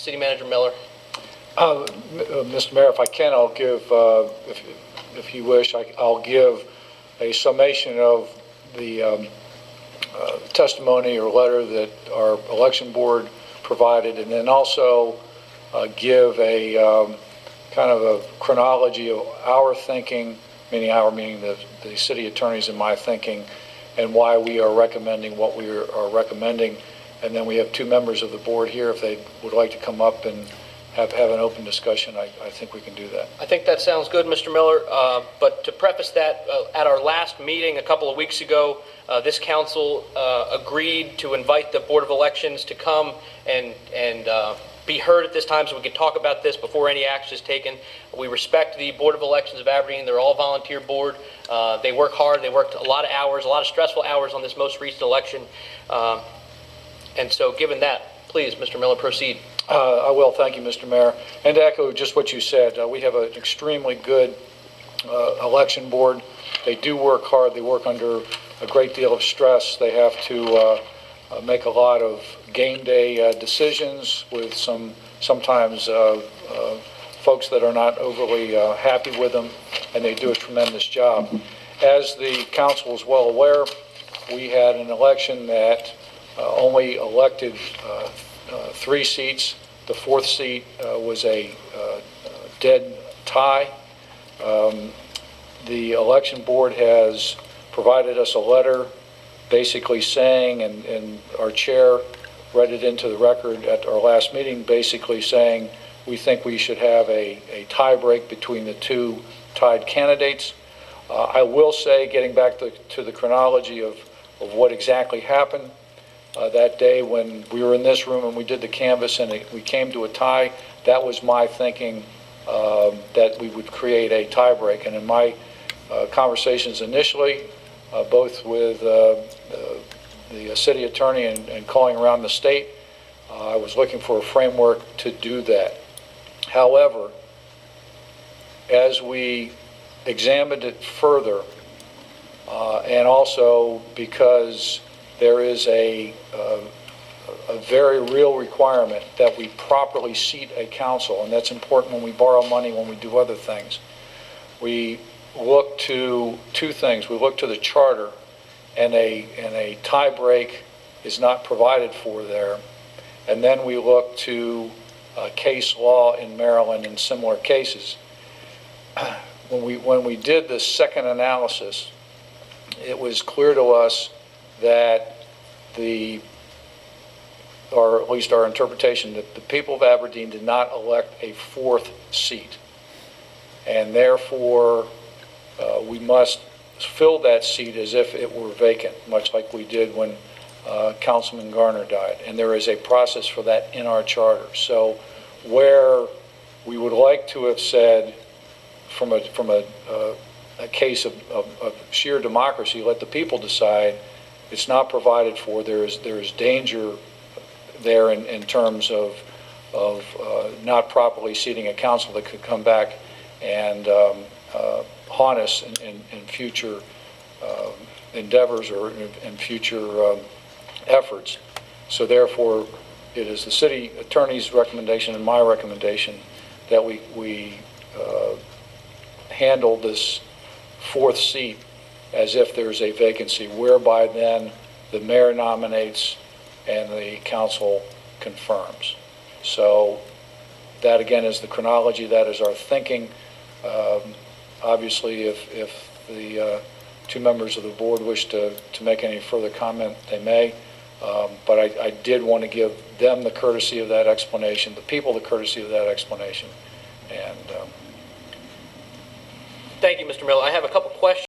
City Manager Miller. Mr. Mayor, if I can, I'll give, if you wish, I'll give a summation of the testimony or letter that our election board provided, and then also give a kind of a chronology of our thinking, meaning the city attorneys and my thinking, and why we are recommending what we are recommending. And then we have two members of the board here. If they would like to come up and have an open discussion, I think we can do that. I think that sounds good, Mr. Miller. But to preface that, at our last meeting a couple of weeks ago, this council agreed to invite the Board of Elections to come and be heard at this time so we could talk about this before any action is taken. We respect the Board of Elections of Aberdeen. They're all volunteer board. They work hard. They worked a lot of hours, a lot of stressful hours on this most recent election. And so given that, please, Mr. Miller, proceed. I will. Thank you, Mr. Mayor. And to echo just what you said, we have an extremely good election board. They do work hard. They work under a great deal of stress. They have to make a lot of game day decisions with sometimes folks that are not overly happy with them, and they do a tremendous job. As the council is well aware, we had an election that only elected 3 seats. The 4th seat was a dead tie. The election board has provided us a letter basically saying, and our chair read it into the record at our last meeting, basically saying we think we should have a tie break between the 2 tied candidates. I will say, getting back to the chronology of what exactly happened, that day when we were in this room and we did the canvass and we came to a tie, that was my thinking that we would create a tie break. And in my conversations initially, both with the city attorney and calling around the state, I was looking for a framework to do that. However, as we examined it further, and also because there is a very real requirement that we properly seat a council, and that's important when we borrow money, when we do other things. We look to 2 things. We look to the charter, and a tie break is not provided for there. And then we look to case law in Maryland in similar cases. When we did the second analysis, it was clear to us that or at least our interpretation, that the people of Aberdeen did not elect a 4th seat, and therefore we must fill that seat as if it were vacant, much like we did when Councilman Garner died. And there is a process for that in our charter. So where we would like to have said, from a case of sheer democracy, let the people decide, it's not provided for. There is danger there in terms of not properly seating a council that could come back and haunt us in future endeavors or in future efforts. So therefore, it is the city attorney's recommendation and my recommendation that we handle this 4th seat as if there's a vacancy, whereby then the mayor nominates and the council confirms. So that again is the chronology, that is our thinking. Obviously, if the 2 members of the board wish to make any further comment, they may. But I did want to give them the courtesy of that explanation, the people the courtesy of that explanation. And Thank you, Mr. Miller. I have a couple questions.